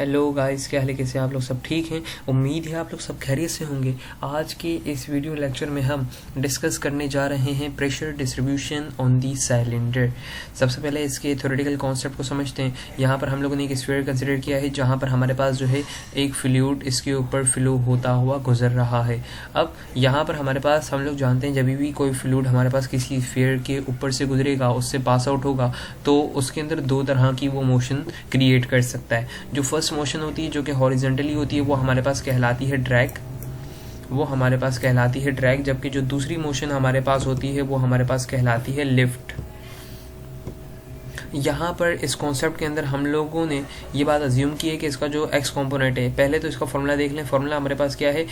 Hello guys, क्या हाल है? कैसे आप लोग? सब ठीक हैं? उम्मीद है आप लोग सब खैरियत से होंगे। आज के इस वीडियो लेक्चर में हम डिस्कस करने जा रहे हैं pressure distribution on the cylinder. सबसे पहले इसके थ्योरेटिकल कॉन्सेप्ट को समझते हैं। यहाँ पर हम लोगों ने एक स्फीयर कंसिडर किया है जहाँ पर हमारे पास जो है एक फ्लूइड इसके ऊपर फ्लो होता हुआ गुजर रहा है। अब यहाँ पर हमारे पास हम लोग जानते हैं जब भी कोई फ्लूइड हमारे पास किसी स्फीयर के ऊपर से गुजरेगा, उससे पास आउट होगा, तो उसके अंदर दो तरह की वो मोशन क्रिएट कर सकता है। जो फर्स्ट मोशन होती है जो कि हॉरिजॉन्टली होती है वो हमारे पास कहलाती है ड्रैग, जबकि जो दूसरी मोशन हमारे पास होती है वो हमारे पास कहलाती है लिफ्ट। यहाँ पर इस कॉन्सेप्ट के अंदर हम लोगों ने ये बात अज्यूम की है कि इसका जो एक्स कंपोनेंट है, पहले तो इसका फॉर्मूला देख लें। फॉर्मूला हमारे पास क्या है,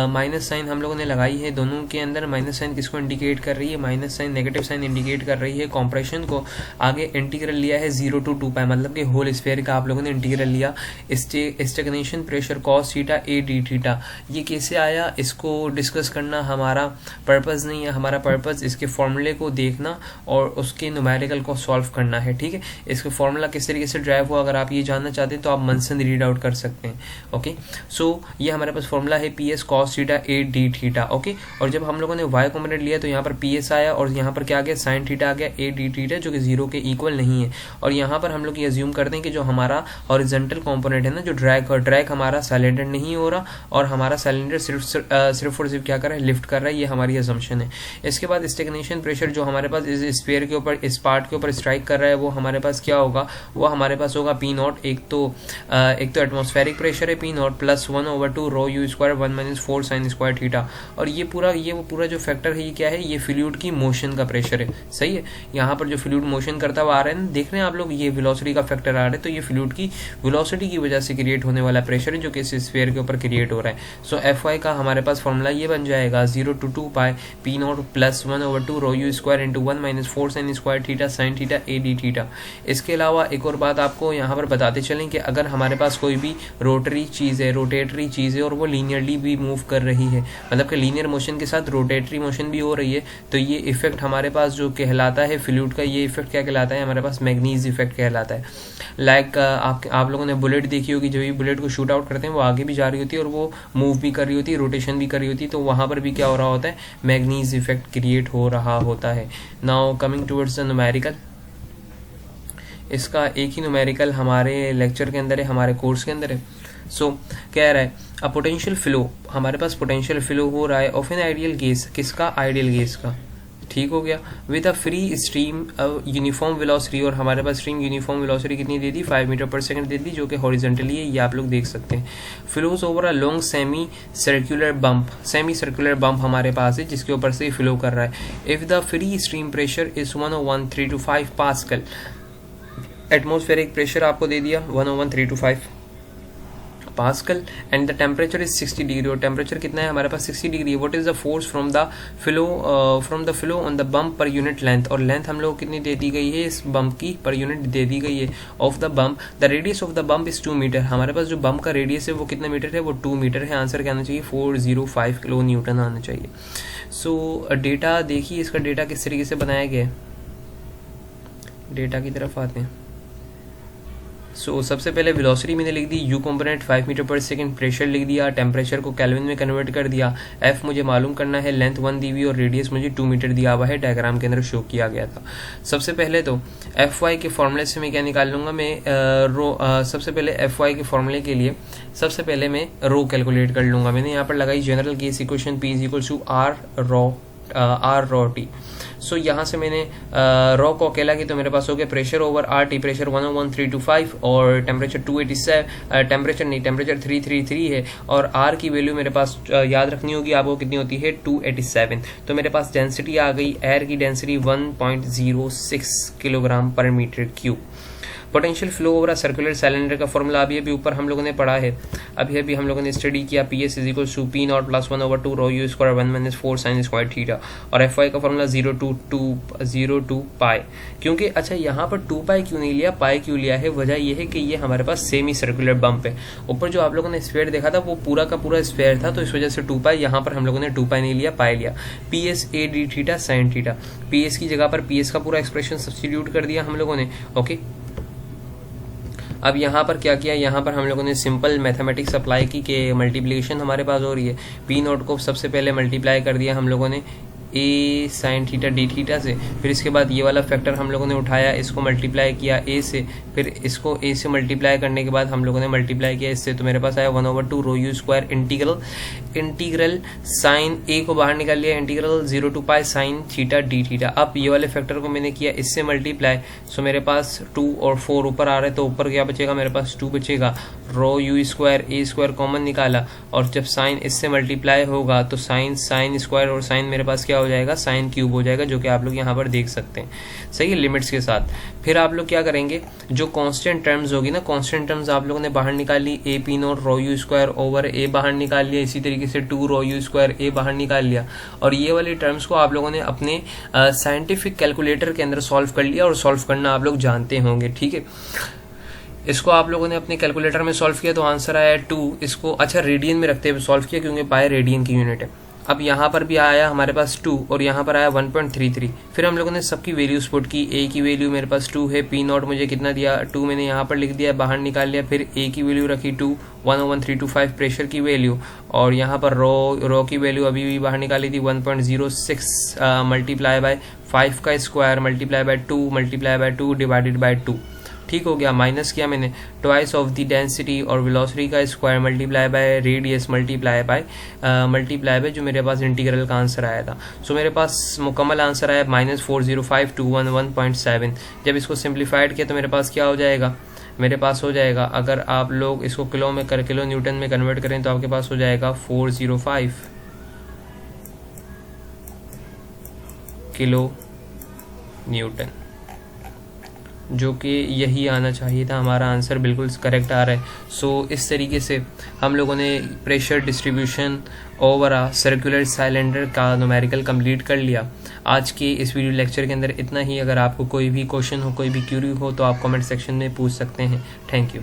माइनस साइन हम लोगों ने लगाई है दोनों के अंदर। माइनस साइन किसको इंडिकेट कर रही है? Minus sign negative sign indicate कर रही है कॉम्प्रेशन को। आगे इंटीग्रल लिया है 0 to 2 पाई, मतलब कि होल स्फीयर का आप लोगों ने इंटीग्रल लिया। Stagnation pressure cos theta A D theta, ये कैसे आया इसको डिस्कस करना हमारा पर्पज़ नहीं है। हमारा पर्पज़ इसके फॉर्मूले को देखना और उसके न्यूमेरिकल को सॉल्व करना है। ठीक है, इसका फॉर्मूला किस तरीके से ड्राइव हुआ अगर आप ये जानना चाहते हैं तो आप मनसन रीड आउट कर सकते हैं। ओके, सो ये हमारे पास फॉर्मूला है P S cos theta A D theta. Okay, और जब हम लोगों ने वाई कॉम्पोनेंट लिया तो यहाँ पर पी एस आया और यहाँ पर क्या आ गया, साइन थीटा आ गया ए डी थीटा, जो कि 0 के इक्वल नहीं है। और यहाँ पर हम लोग ये अज्यूम करते हैं कि जो हमारा हॉरिजॉन्टल कॉम्पोनेंट है ना, जो ड्रैग हमारा सिलेंडर नहीं हो रहा और हमारा सिलेंडर सिर्फ और सिर्फ क्या कर रहा है, लिफ्ट कर रहा है। ये हमारी असम्पशन है। इसके बाद स्टेगनेशन प्रेशर जो हमारे पास इस स्फीयर के ऊपर, इस पार्ट के ऊपर स्ट्राइक कर रहा है, वो हमारे पास क्या होगा, वो हमारे पास होगा पी नॉट। एक तो एटमॉस्फेरिक प्रेशर है P naught plus 1/2 rho U square 1 - 4 sine square theta. और ये पूरा जो फैक्टर है ये क्या है, ये फ्लूइड की मोशन का प्रेशर है। सही है, यहाँ पर जो फ्लूइड मोशन करता हुआ आ रहा है ना, देख रहे हैं आप लोग, ये वेलोसिटी का फैक्टर आ रहा है। तो ये फ्लूइड की वेलोसिटी की वजह से क्रिएट होने वाला प्रेशर है जो कि इस स्फीयर के ऊपर क्रिएट हो रहा है। सो एफ वाई का हमारे पास फॉर्मूला ये बन जाएगा 0 to 2 pi P naught plus 1/2 rho U square into 1 - 4 sine square theta sine theta A D theta. इसके अलावा एक और बात आपको यहाँ पर बताते चलें कि अगर हमारे पास कोई भी रोटरी चीज़ है, रोटेटरी चीज़ है और वो लीनियरली भी मूव कर रही है, मतलब कि लीनियर मोशन के साथ रोटेटरी मोशन भी हो रही है, तो ये इफेक्ट हमारे पास जो कहलाता है फ्लूइड का, ये इफेक्ट क्या कहलाता है, हमारे पास मैग्नीज इफेक्ट कहलाता है। लाइक आप लोगों ने बुलेट देखी होगी, जब भी बुलेट को शूट आउट करते हैं वो आगे भी जा रही होती है और वो मूव भी कर रही होती है, रोटेशन भी कर रही होती है, तो वहाँ पर भी क्या हो रहा होता है, मैग्नीज इफेक्ट क्रिएट हो रहा होता है। Now coming towards the numerical, इसका एक ही न्यूमेरिकल हमारे लेक्चर के अंदर है, हमारे कोर्स के अंदर है। सो कह रहा है अ पोटेंशियल फ्लो, हमारे पास पोटेंशियल फ्लो हो रहा है ऑफ एन आइडियल गैस। किसका? आइडियल गैस का। ठीक हो गया। With a free stream uniform velocity, और हमारे पास स्ट्रीम यूनिफॉर्म वेलोसिटी कितनी दे दी, 5 मीटर पर सेकंड दे दी, जो कि हॉरिजॉन्टली है, ये आप लोग देख सकते हैं। Flows over a long semi circular bump हमारे पास है जिसके ऊपर से फ्लो कर रहा है। If the free stream pressure is 101.325 pascal, atmospheric pressure आपको दे दिया 101.325 pascal, and the temperature is 60 degree, और टेम्परेचर कितना है हमारे पास 60 डिग्री है। What is the force from the flow on the bump per unit length, और लेंथ हम लोग कितनी दे दी गई है इस बम्प की, पर यूनिट दे दी गई है of the bump. The radius of the bump is 2 metre, हमारे पास जो बम्प का रेडियस है वो कितना मीटर है, वो 2 मीटर है। आंसर क्या आना चाहिए, 405 किलो न्यूटन आना चाहिए। सो डेटा देखिए, इसका डेटा किस तरीके से बनाया गया है, डेटा की तरफ आते हैं। सो सबसे पहले वेलोसिटी मैंने लिख दी यू कंपोनेंट 5 मीटर पर सेकंड, प्रेशर लिख दिया, टेम्परेचर को केल्विन में कन्वर्ट कर दिया, एफ मुझे मालूम करना है, लेंथ 1 दी हुई और रेडियस मुझे 2 मीटर दिया हुआ है, डायग्राम के अंदर शो किया गया था। सबसे पहले तो एफ वाई के फॉर्मूले से मैं क्या निकाल लूंगा, मैं सबसे पहले एफ वाई के फॉर्मूले के लिए सबसे पहले मैं रो कैलकुलेट कर लूंगा। मैंने यहाँ पर लगाई general case equation P is equal to R rho T. So यहाँ से मैंने रॉ को अकेला की, तो मेरे पास हो गया pressure over R T, pressure 101.325 और टेम्परेचर 287, टेम्परेचर 333 है, और आर की वैल्यू मेरे पास याद रखनी होगी आपको, कितनी होती है 287। तो मेरे पास डेंसिटी आ गई, एयर की डेंसिटी 1.06 किलोग्राम पर metre cube. Potential flow over circular cylinder का फॉर्मूला अभी ऊपर हम लोगों ने पढ़ा है, अभी हम लोगों ने स्टडी किया, P S is equal to P naught plus 1/2 rho U square 1 - 4 sine square theta, और एफ वाई का फॉर्मूला 0 to पाई। क्योंकि अच्छा यहाँ पर 2 पाई क्यों नहीं लिया, पाई क्यों लिया है, वजह यह है कि ये हमारे पास सेमी सर्कुलर बम्प है। ऊपर जो आप लोगों ने स्फीयर देखा था वो पूरा का पूरा स्फीयर था, तो इस वजह से 2 पाई, यहाँ पर हम लोगों ने 2 पाई नहीं लिया, पाई लिया। P S A D theta sine theta, P S की जगह पर पी एस का पूरा एक्सप्रेशन सब्स्टिट्यूट कर दिया हम लोगों ने। ओके, अब यहाँ पर क्या किया, यहाँ पर हम लोगों ने सिंपल मैथमेटिक्स अप्लाई की कि मल्टीप्लिकेशन हमारे पास हो रही है, पी नोट को सबसे पहले मल्टीप्लाई कर दिया हम लोगों ने ए साइन थीटा डी थीटा से, फिर इसके बाद ये वाला फैक्टर हम लोगों ने उठाया, इसको मल्टीप्लाई किया ए से, फिर इसको ए से मल्टीप्लाई करने के बाद हम लोगों ने मल्टीप्लाई किया इससे, तो मेरे पास आया 1/2 rho U square integral sign ए को बाहर निकाल लिया, integral 0 to pi sine theta D theta. अब ये वाले फैक्टर को मैंने किया इससे मल्टीप्लाई, सो मेरे पास 2 और 4 ऊपर आ रहे हैं, तो ऊपर क्या बचेगा, मेरे पास 2 बचेगा, rho U square A square common निकाला, और जब साइन इससे मल्टीप्लाई होगा तो साइन स्क्वायर और साइन मेरे पास क्या हो जाएगा, साइन क्यूब हो जाएगा, जो कि आप लोग यहाँ पर देख सकते हैं, सही है, लिमिट्स के साथ। फिर आप लोग क्या करेंगे, जो कांस्टेंट टर्म्स होगी ना, कांस्टेंट टर्म्स आप लोगों ने बाहर निकाली, A P naught rho U square over A बाहर निकाल लिया, इसी तरीके से 2 रो यू स्क्वायर ए बाहर निकाल लिया, और ये वाली टर्म्स को आप लोगों ने अपने साइंटिफिक कैलकुलेटर के अंदर सॉल्व कर लिया, और सॉल्व करना आप लोग जानते होंगे, ठीक है। इसको आप लोगों ने अपने कैलकुलेटर में सॉल्व किया तो आंसर आया 2, इसको अच्छा रेडियन में रखते हुए सॉल्व किया क्योंकि पाई रेडियन की यूनिट है। अब यहाँ पर भी आया हमारे पास 2 और यहाँ पर आया 1.33, फिर हम लोगों ने सबकी वैल्यूज पुट की, ए की वैल्यू मेरे पास 2 है, पी नॉट मुझे कितना दिया 2 मैंने यहाँ पर लिख दिया, बाहर निकाल लिया, फिर ए की वैल्यू रखी 2, 1/325 प्रेशर की वैल्यू, और यहाँ पर रो की वैल्यू अभी भी बाहर निकाली थी 1.06 मल्टीप्लाई बाय 5 का square multiply by 2 multiply by 2 divided by 2, ठीक हो गया। माइनस किया मैंने ट्वाइस ऑफ द डेंसिटी और वेलोसिटी का square multiply by radius multiply by जो मेरे पास इंटीग्रल का आंसर आया था। सो मेरे पास मुकम्मल आंसर आया -405211.7। जब इसको सिंप्लीफाइड किया तो मेरे पास क्या हो जाएगा, मेरे पास हो जाएगा, अगर आप लोग इसको किलो न्यूटन में कन्वर्ट करें तो आपके पास हो जाएगा 405 किलो न्यूटन, जो कि यही आना चाहिए था, हमारा आंसर बिल्कुल करेक्ट आ रहा है। सो इस तरीके से हम लोगों ने pressure distribution over a circular cylinder का न्यूमेरिकल कंप्लीट कर लिया। आज के इस वीडियो लेक्चर के अंदर इतना ही। अगर आपको कोई भी क्वेश्चन हो, कोई भी क्यूरी हो तो आप कमेंट सेक्शन में पूछ सकते हैं। Thank you.